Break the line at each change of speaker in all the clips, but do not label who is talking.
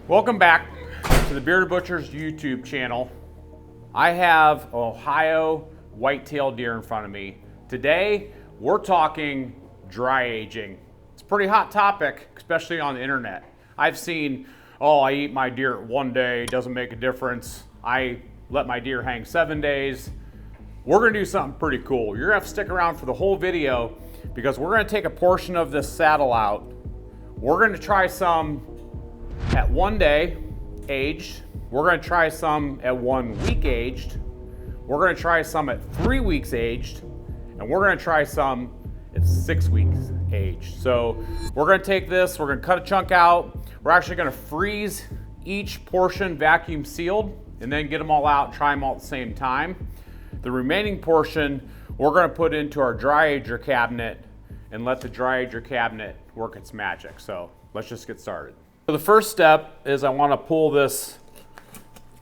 Welcome back to the Bearded Butcher's YouTube channel. I have Ohio white-tailed deer in front of me. Today, we're talking dry aging. It's a pretty hot topic, especially on the internet. I've seen, I eat my deer one day, doesn't make a difference. I let my deer hang 7 days. We're gonna do something pretty cool. You're gonna have to stick around for the whole video because we're gonna take a portion of this saddle out. We're gonna try some at 1 day aged. We're gonna try some at 1 week aged. We're gonna try some at 3 weeks aged. And we're gonna try some at 6 weeks aged. So we're gonna take this, we're gonna cut a chunk out. We're actually gonna freeze each portion vacuum sealed and then get them all out and try them all at the same time. The remaining portion, we're gonna put into our DryAger cabinet and let the DryAger cabinet work its magic. So let's just get started. So the first step is I want to pull this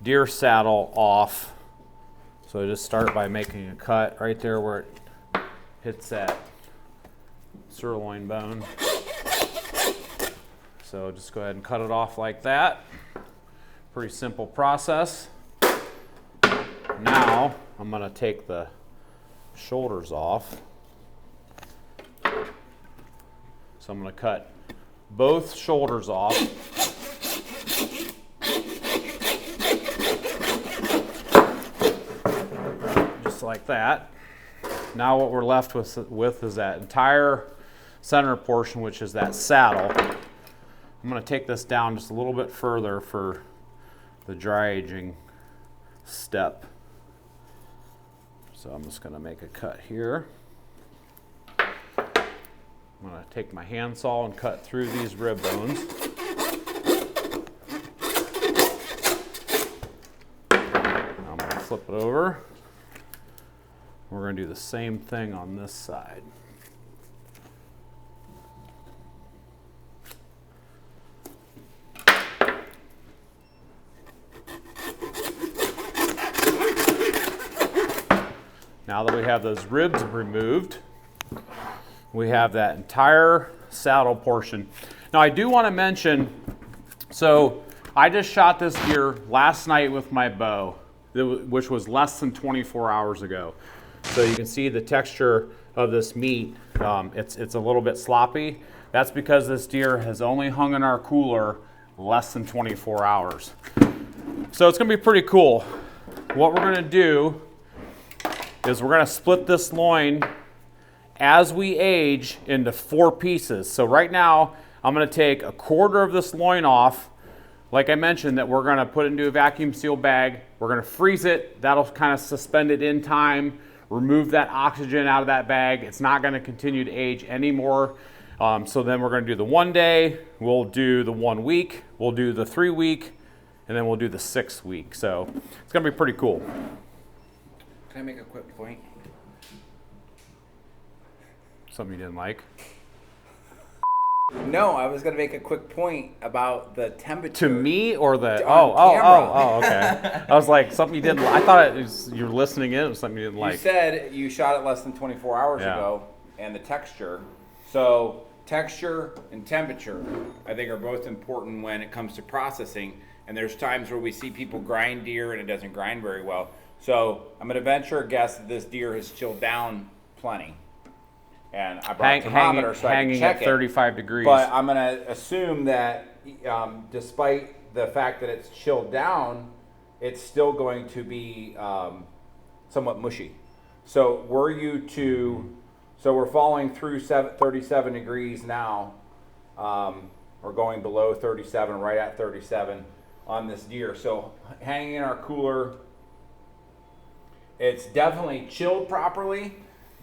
deer saddle off. So I just start by making a cut right there where it hits that sirloin bone. So just go ahead and cut it off like that. Pretty simple process. Now I'm going to take the shoulders off. So I'm going to cut both shoulders off. Just like that. Now what we're left with is that entire center portion, which is that saddle. I'm going to take this down just a little bit further for the dry aging step. So I'm just going to make a cut here. I'm going to take my handsaw and cut through these rib bones. I'm going to flip it over. We're going to do the same thing on this side. Now that we have those ribs removed, we have that entire saddle portion. Now I do want to mention, so I just shot this deer last night with my bow, which was less than 24 hours ago. So you can see the texture of this meat, it's a little bit sloppy. That's because this deer has only hung in our cooler less than 24 hours. So it's gonna be pretty cool. What we're gonna do is we're gonna split this loin as we age into 4 pieces. So right now, I'm gonna take a quarter of this loin off. Like I mentioned, that we're gonna put it into a vacuum seal bag. We're gonna freeze it. That'll kind of suspend it in time, remove that oxygen out of that bag. It's not gonna continue to age anymore. So then we're gonna do the 1 day, we'll do the 1 week, we'll do the 3 week, and then we'll do the 6 week. So it's gonna be pretty cool.
Can I make a quick point?
Something you didn't like?
No, I was going to make a quick point about the temperature.
To me or the
camera.
Okay. I was like, something you didn't. I thought it was, you were listening in. It was something you didn't like.
You said you shot it less than 24 hours ago, and the texture. So texture and temperature, I think, are both important when it comes to processing. And there's times where we see people grind deer and it doesn't grind very well. So I'm going to venture a guess that this deer has chilled down plenty. And I brought a thermometer so I can check
at 35 degrees.
But I'm going to assume that despite the fact that it's chilled down, it's still going to be somewhat mushy. So we're falling through 37 degrees now. We're going below 37, right at 37 on this deer. So hanging in our cooler, it's definitely chilled properly,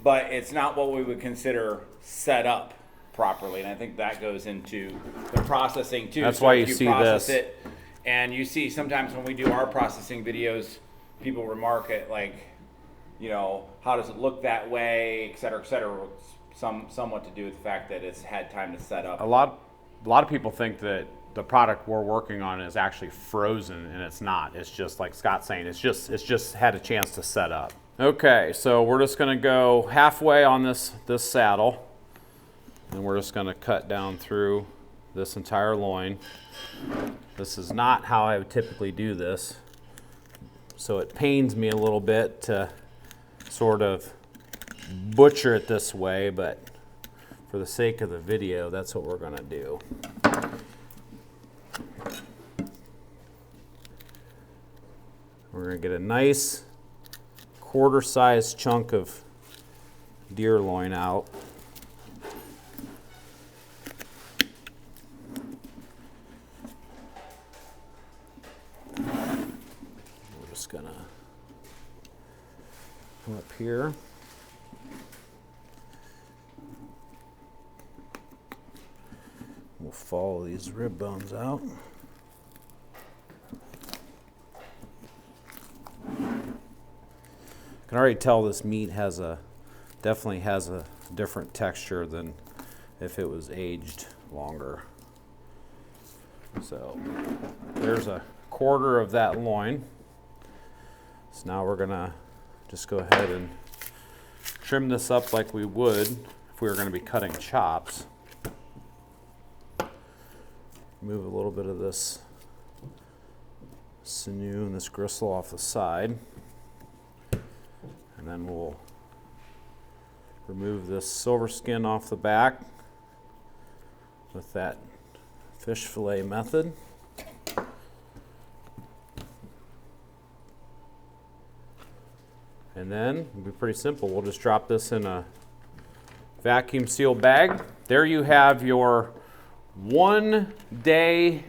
but it's not what we would consider set up properly. And I think that goes into the processing too.
That's why you see this.
It, and you see sometimes when we do our processing videos, people remark it like, how does it look that way, et cetera, somewhat to do with the fact that it's had time to set up.
A lot of people think that the product we're working on is actually frozen, and it's not. It's just like Scott's saying, it's just had a chance to set up. Okay, so we're just gonna go halfway on this saddle, and we're just gonna cut down through this entire loin. This is not how I would typically do this. So it pains me a little bit to sort of butcher it this way, but for the sake of the video, that's what we're gonna do. We're gonna get a nice quarter-sized chunk of deer loin out. We're just gonna come up here. We'll follow these rib bones out. I can already tell this meat definitely has a different texture than if it was aged longer. So there's a quarter of that loin. So now we're gonna just go ahead and trim this up like we would if we were gonna be cutting chops. Move a little bit of this sinew and this gristle off the side. And then we'll remove this silver skin off the back with that fish fillet method. And then it'll be pretty simple. We'll just drop this in a vacuum sealed bag. There you have your 1 day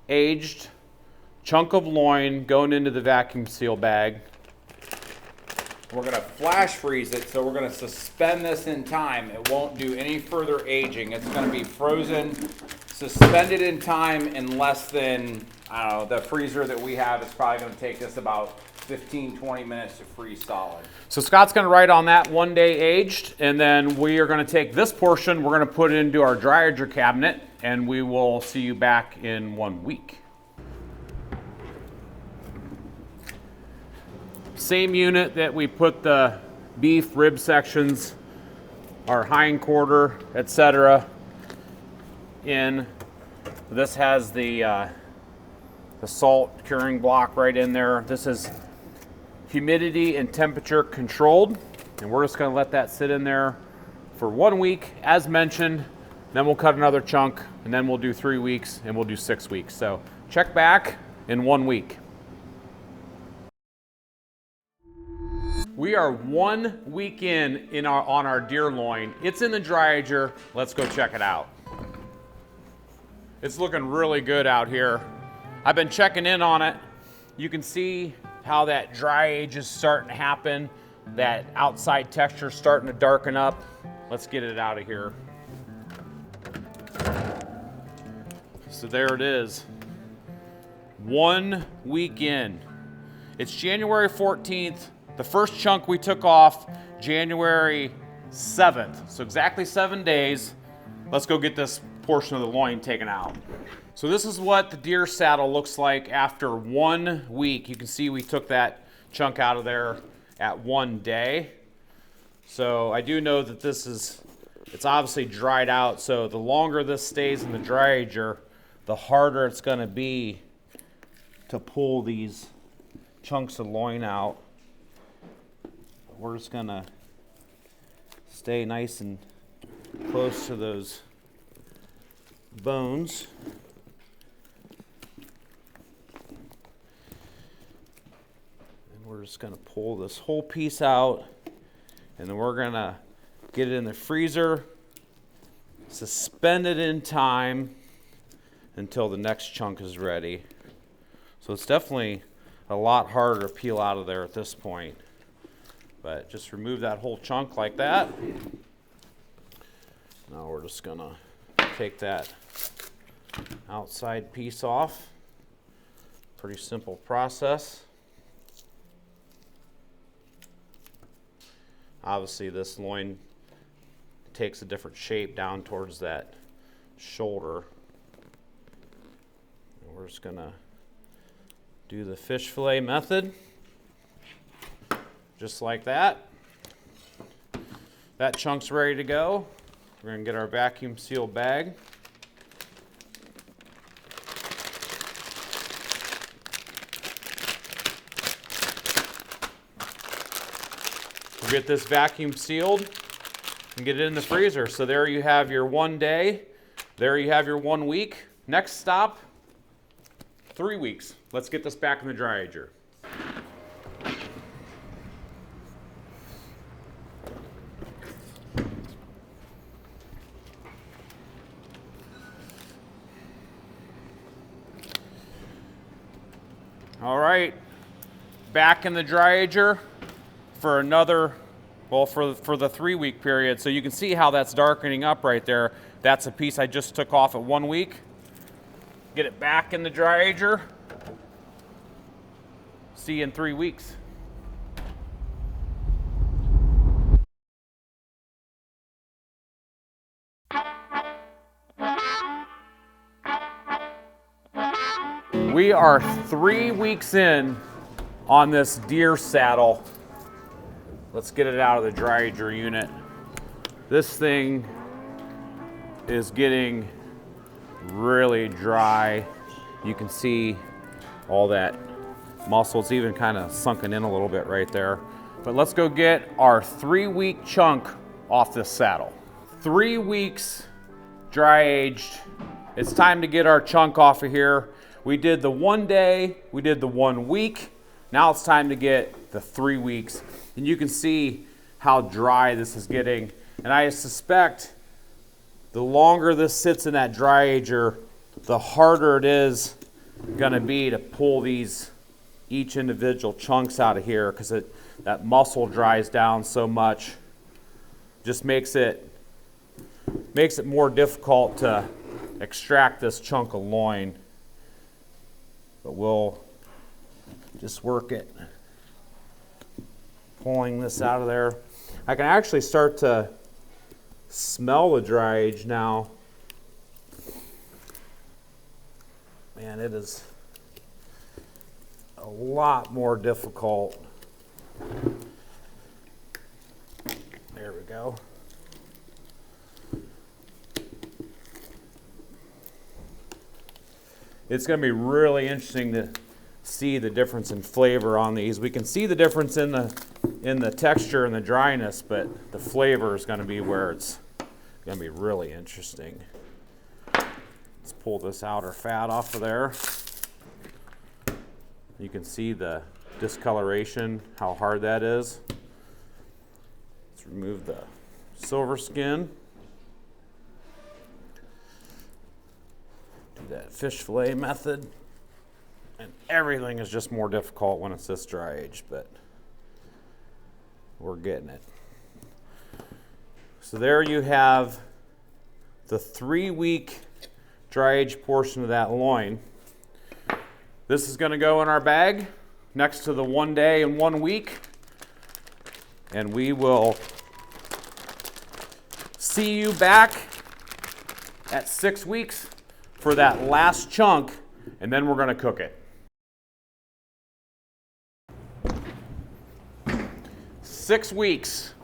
aged chunk of loin going into the vacuum seal bag.
We're gonna flash freeze it, so we're gonna suspend this in time. It won't do any further aging. It's gonna be frozen, suspended in time in less than, I don't know, the freezer that we have is probably gonna take us about 15-20 minutes to freeze solid.
So Scott's gonna write on that 1 day aged, and then we are gonna take this portion, we're gonna put it into our DryAger cabinet, and we will see you back in 1 week. Same unit that we put the beef rib sections, our hind quarter, etc. in. This has the salt curing block right in there. This is humidity and temperature controlled, and we're just gonna let that sit in there for 1 week, as mentioned. Then we'll cut another chunk, and then we'll do 3 weeks, and we'll do 6 weeks. So check back in 1 week. We are 1 week on our deer loin. It's in the DryAger. Let's go check it out. It's looking really good out here. I've been checking in on it. You can see how that dry age is starting to happen. That outside texture is starting to darken up. Let's get it out of here. So there it is. 1 week in. It's January 14th. The first chunk we took off January 7th. So exactly 7 days. Let's go get this portion of the loin taken out. So this is what the deer saddle looks like after 1 week. You can see we took that chunk out of there at 1 day. So I do know that it's obviously dried out. So the longer this stays in the DryAger, the harder it's gonna be to pull these chunks of loin out. We're just gonna stay nice and close to those bones. And we're just gonna pull this whole piece out, and then we're gonna get it in the freezer, suspend it in time until the next chunk is ready. So it's definitely a lot harder to peel out of there at this point. But just remove that whole chunk like that. Now we're just gonna take that outside piece off. Pretty simple process. Obviously this loin takes a different shape down towards that shoulder. And we're just gonna do the fish fillet method. Just like that. That chunk's ready to go. We're gonna get our vacuum sealed bag. get this vacuum sealed and get it in the freezer. So there you have your 1 day. There you have your 1 week. Next stop, 3 weeks. Let's get this back in the DryAger. All right, back in the DryAger for another, well, for the 3 week period. So you can see how that's darkening up right there. That's a piece I just took off at 1 week. Get it back in the DryAger. See you in 3 weeks. We are 3 weeks in on this deer saddle. Let's get it out of the DryAger unit. This thing is getting really dry. You can see all that muscle. It's even kind of sunken in a little bit right there. But let's go get our 3 week chunk off this saddle. 3 weeks dry aged. It's time to get our chunk off of here. We did the 1 day, we did the 1 week. Now it's time to get the 3 weeks. And you can see how dry this is getting. And I suspect the longer this sits in that DryAger, the harder it is gonna be to pull these each individual chunks out of here, because that muscle dries down so much. Just makes it more difficult to extract this chunk of loin. But we'll just work it, pulling this out of there. I can actually start to smell the dry age now. Man, it is a lot more difficult. There we go. It's going to be really interesting to see the difference in flavor on these. We can see the difference in the texture and the dryness, but the flavor is going to be where it's going to be really interesting. Let's pull this outer fat off of there. You can see the discoloration, how hard that is. Let's remove the silver skin. Do that fish fillet method. And everything is just more difficult when it's this dry aged, but we're getting it. So there you have the 3 week dry aged portion of that loin. This is going to go in our bag next to the 1 day and 1 week. And we will see you back at 6 weeks for that last chunk, and then we're going to cook it. 6 weeks.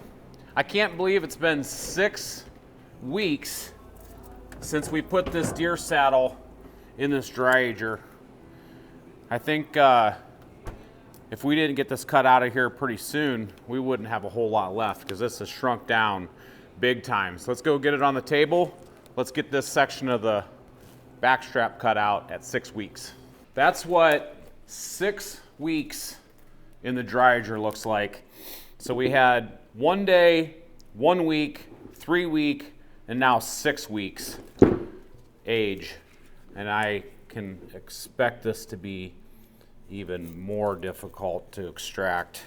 I can't believe it's been 6 weeks since we put this deer saddle in this DryAger. I think if we didn't get this cut out of here pretty soon, we wouldn't have a whole lot left, because this has shrunk down big time. So let's go get it on the table. Let's get this section of the backstrap cut out at 6 weeks. That's what 6 weeks in the DryAger looks like. So we had 1 day, 1 week, 3 week, and now 6 weeks age. And I can expect this to be even more difficult to extract.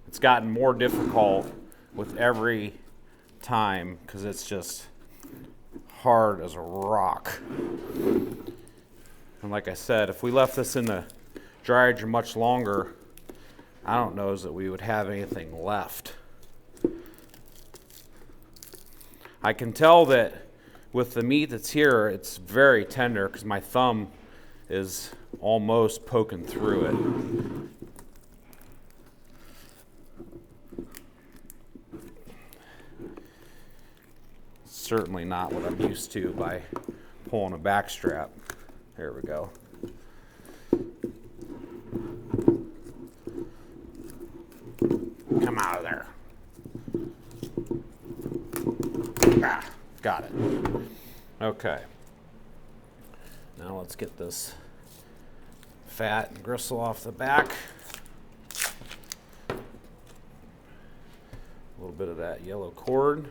It's gotten more difficult with every time because it's just hard as a rock. And like I said, if we left this in the DryAger much longer, I don't know that we would have anything left. I can tell that with the meat that's here, it's very tender because my thumb is almost poking through it. Certainly not what I'm used to by pulling a backstrap. There we go. Come out of there. Ah, got it. Okay. Now let's get this fat and gristle off the back. A little bit of that yellow cord.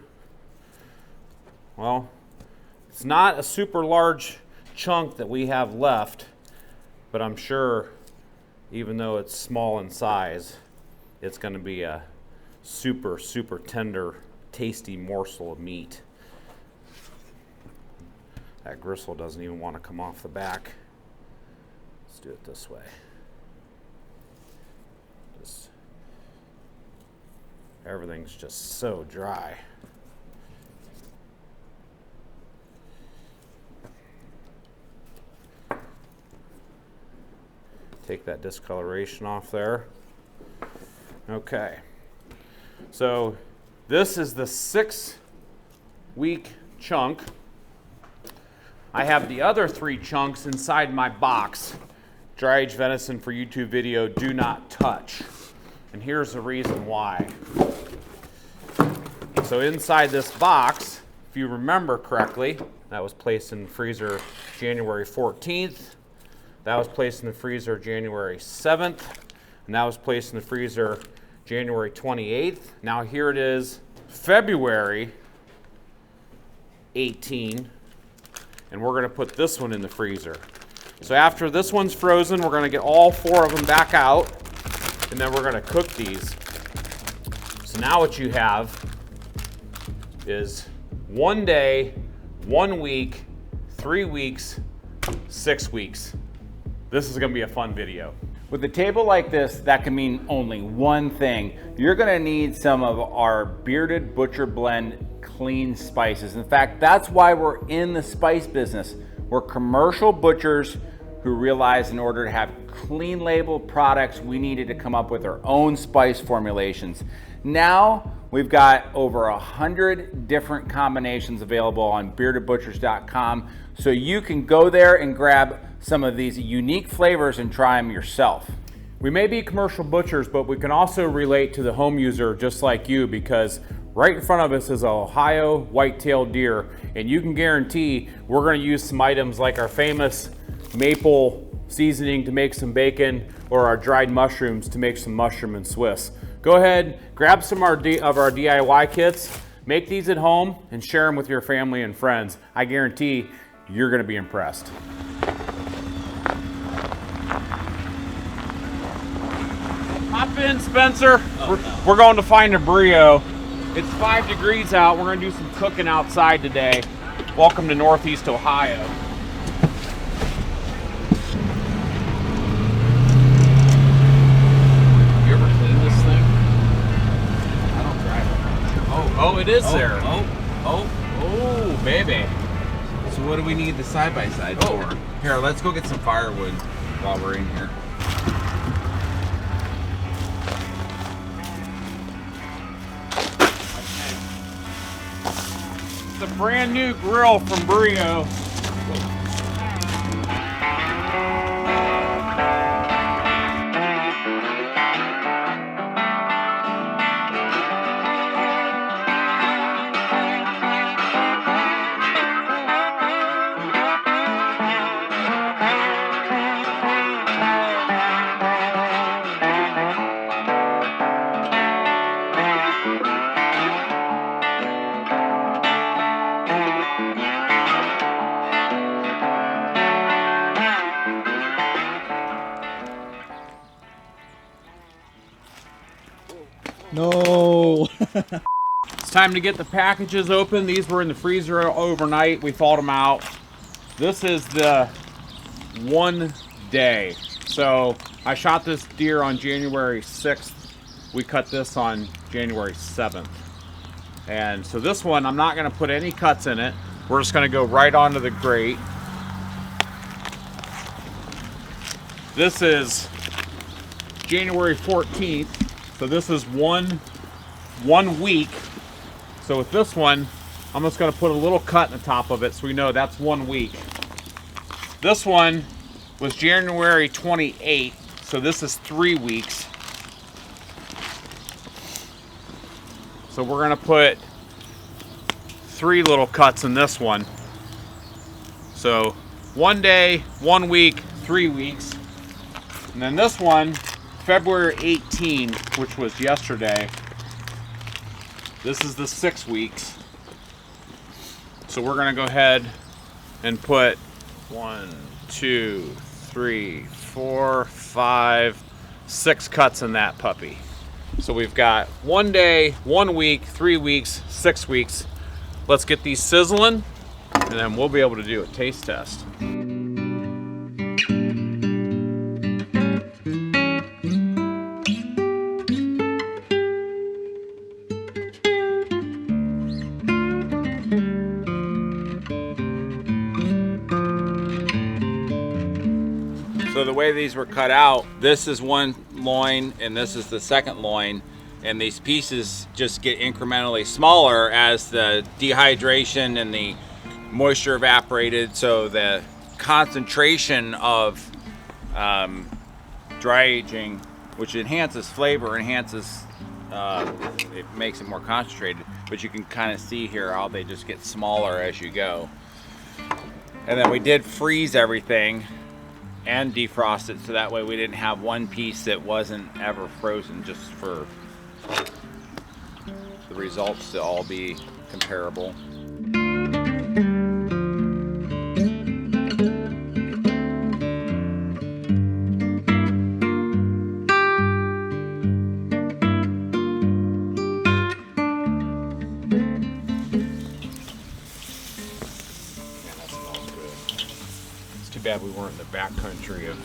Well, it's not a super large chunk that we have left, but I'm sure even though it's small in size, it's going to be a super, super tender, tasty morsel of meat. That gristle doesn't even want to come off the back. Let's do it this way. Everything's just so dry. Take that discoloration off there. Okay. So this is the 6-week chunk. I have the other 3 chunks inside my box. Dry-aged venison for YouTube video, do not touch. And here's the reason why. So inside this box, if you remember correctly, that was placed in the freezer January 14th. That was placed in the freezer January 7th. And that was placed in the freezer January 28th. Now here it is, February 18. And we're gonna put this one in the freezer. So after this one's frozen, we're gonna get all 4 of them back out, and then we're gonna cook these. So now what you have is 1 day, 1 week, 3 weeks, 6 weeks. This is gonna be a fun video.
With a table like this, that can mean only one thing. You're gonna need some of our Bearded Butcher Blend clean spices. In fact, that's why we're in the spice business. We're commercial butchers who realized in order to have clean label products, we needed to come up with our own spice formulations. Now, we've got over 100 different combinations available on beardedbutchers.com, so you can go there and grab some of these unique flavors and try them yourself.
We may be commercial butchers, but we can also relate to the home user just like you, because right in front of us is a Ohio white-tailed deer, and you can guarantee we're gonna use some items like our famous maple seasoning to make some bacon, or our dried mushrooms to make some mushroom and Swiss. Go ahead, grab some of our DIY kits, make these at home, and share them with your family and friends. I guarantee you're gonna be impressed. Hop in, Spencer. We're going to find a Breeo. It's 5 degrees out. We're going to do some cooking outside today. Welcome to Northeast Ohio. You ever clean this thing? I don't drive it. Oh, it is there. Oh, baby.
So what do we need the side-by-side for? Here, let's go get some firewood while we're in here.
It's a brand new grill from Breeo.
No.
It's time to get the packages open. These were in the freezer overnight. We thawed them out. This is the 1 day. So I shot this deer on January 6th. We cut this on January 7th. And so this one, I'm not gonna put any cuts in it. We're just gonna go right onto the grate. This is January 14th. So this is one week. So with this one, I'm just gonna put a little cut in the top of it so we know that's 1 week. This one was January 28th, so this is 3 weeks. So we're gonna put 3 little cuts in this one. So 1 day, 1 week, 3 weeks. And then this one, February 18, which was yesterday. This is the 6 weeks. So we're gonna go ahead and put 1, 2, 3, 4, 5, 6 cuts in that puppy. So we've got 1 day, 1 week, 3 weeks, 6 weeks. Let's get these sizzling, and then we'll be able to do a taste test.
So the way these were cut out, this is one loin and this is the second loin, and these pieces just get incrementally smaller as the dehydration and the moisture evaporated, so the concentration of dry aging, which enhances flavor, it makes it more concentrated, but you can kind of see here how they just get smaller as you go. And then we did freeze everything and defrost it, so that way we didn't have one piece that wasn't ever frozen, just for the results to all be comparable.
Too bad we weren't in the back country of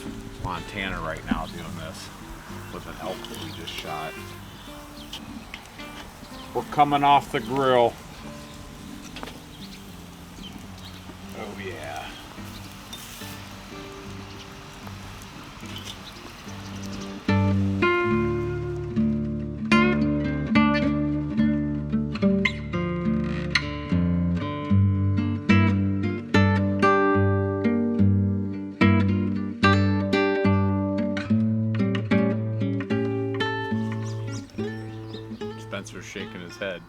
Montana right now doing this with an elk that we just shot. We're coming off the grill. Oh yeah. Spencer's shaking his head.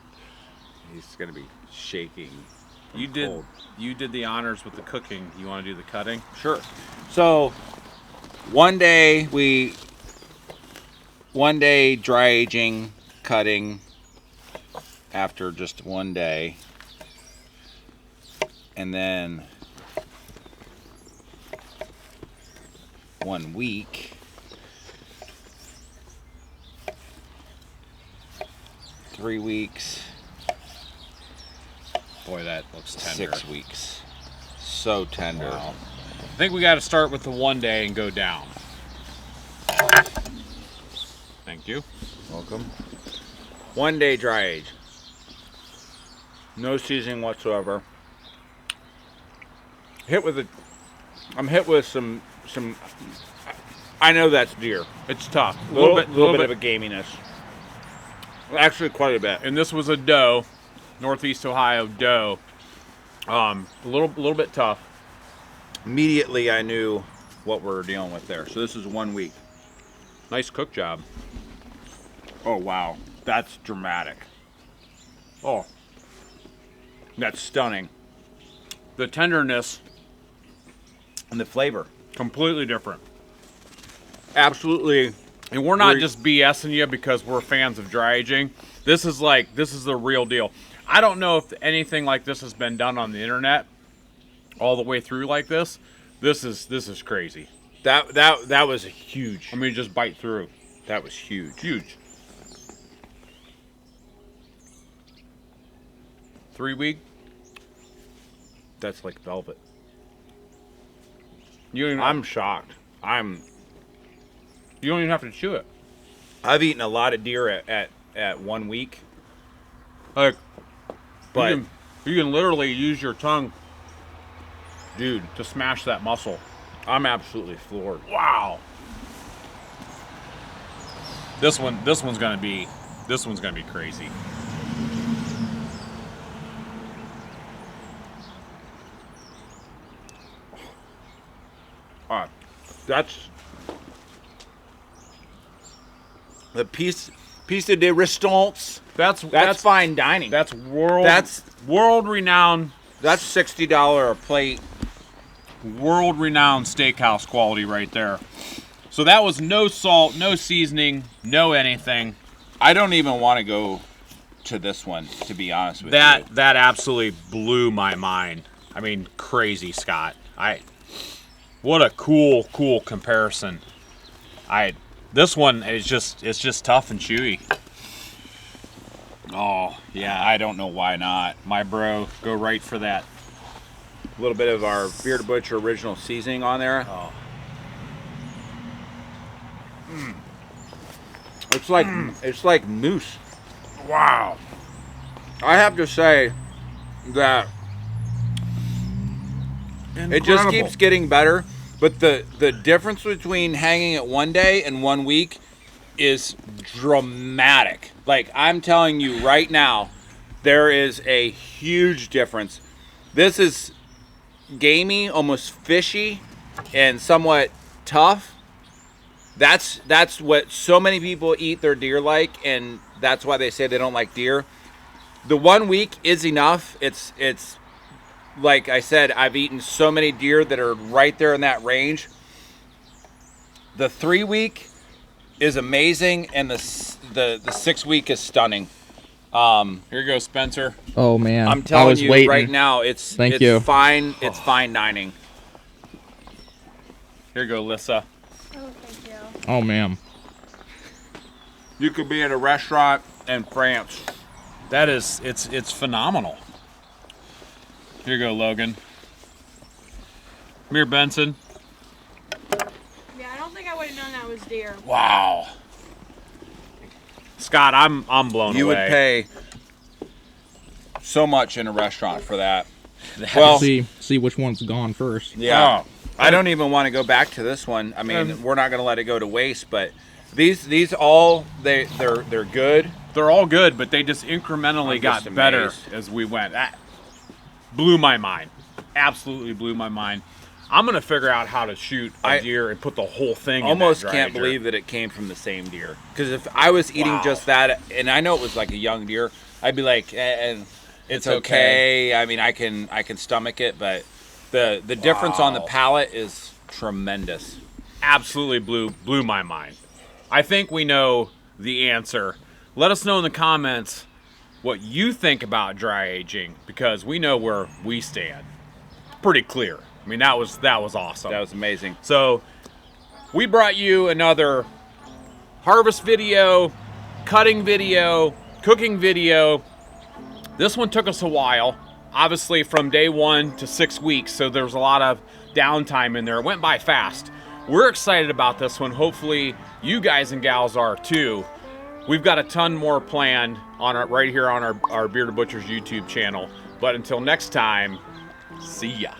He's gonna be shaking.
You did the honors with the cooking. You want to do the cutting?
Sure. So one day dry aging, cutting after just 1 day, and then 1 week, 3 weeks,
Boy, that looks tender.
6 weeks. So tender.
Wow. I think we got to start with the 1 day and go down. Thank you.
Welcome. 1 day dry age. No seasoning whatsoever. I'm hit with some. I know that's deer.
It's tough.
A little bit of a gaminess. Actually, quite a bit.
And this was a doe, Northeast Ohio doe. A little bit tough.
Immediately, I knew what we were dealing with there. So this is 1 week.
Nice cook job.
Oh wow, that's dramatic.
Oh,
That's stunning.
the tenderness,
And the flavor.
completely different.
Absolutely.
And we're not just BSing you because we're fans of dry aging. This is the real deal. I don't know if anything like this has been done on the internet all the way through like this. This is crazy.
That was huge.
I mean, just bite through.
That was huge.
Huge. 3 week.
That's like velvet.
You don't even,
I'm shocked.
you don't even have to chew it.
I've eaten a lot of deer at 1 week.
Like,
But
you can literally use your tongue,
dude,
to smash that muscle.
I'm absolutely floored.
Wow. This one's gonna be crazy.
That's the piece. piece de resistance.
That's
fine dining.
That's world renowned.
That's $60 a plate.
World renowned steakhouse quality right there. So that was no salt, no seasoning, no anything.
I don't even want to go to this one, to be honest with you.
That absolutely blew my mind. I mean, crazy, Scott. What a cool comparison. This one is just tough and chewy. Oh yeah,
I don't know why not.
my bro, go right for that.
A little bit of our Bearded Butcher original seasoning on there.
Oh.
It's like moose.
Wow.
I have to say that it just keeps getting better. But the difference between hanging it one day and 1 week is dramatic. Like, I'm telling you right now, there is a huge difference. This is gamey, almost fishy, and somewhat tough. That's what so many people eat their deer like, and that's why they say they don't like deer. The 1 week is enough. It's like I said, I've eaten so many deer that are right there in that range. The 3 week is amazing, and the 6 week is stunning.
Here you go, Spencer.
Oh man,
I'm telling
I was
you
waiting.
right now, it's
you.
fine. It's fine dining.
Here you go, Lissa.
Oh, thank you.
Oh man,
You could be at a restaurant in France.
That is, it's phenomenal. Here you go, Logan. Come here, Benson.
Yeah, I don't think I would have known that was deer.
Wow. Scott, I'm blown
You
away.
would pay so much in a restaurant for that. Well,
see which one's gone first.
yeah.
Oh.
I don't even want to go back to this one. I mean, we're not going to let it go to waste, but these all they're good.
They're all good, but they just incrementally
I'm
got
just
better
amazed.
as we went. That blew my mind. Absolutely blew my mind. I'm gonna figure out how to shoot a deer and put the whole thing.
Almost
in that
can't
DryAger.
believe that it came from the same deer. Because if I was eating just that, and I know it was like a young deer, I'd be like, and it's okay. I mean, I can stomach it, but the difference on the palate is tremendous.
Absolutely blew my mind. I think we know the answer. Let us know in the comments what you think about dry aging, because we know where we stand. Pretty clear. I mean, that was awesome.
That was amazing.
So we brought you another harvest video, cutting video, cooking video. This one took us a while, obviously from day 1 to 6 weeks, so there's a lot of downtime in there. It went by fast. We're excited about this one. Hopefully you guys and gals are too. We've got a ton more planned on right here on our Bearded Butchers YouTube channel. But until next time, see ya.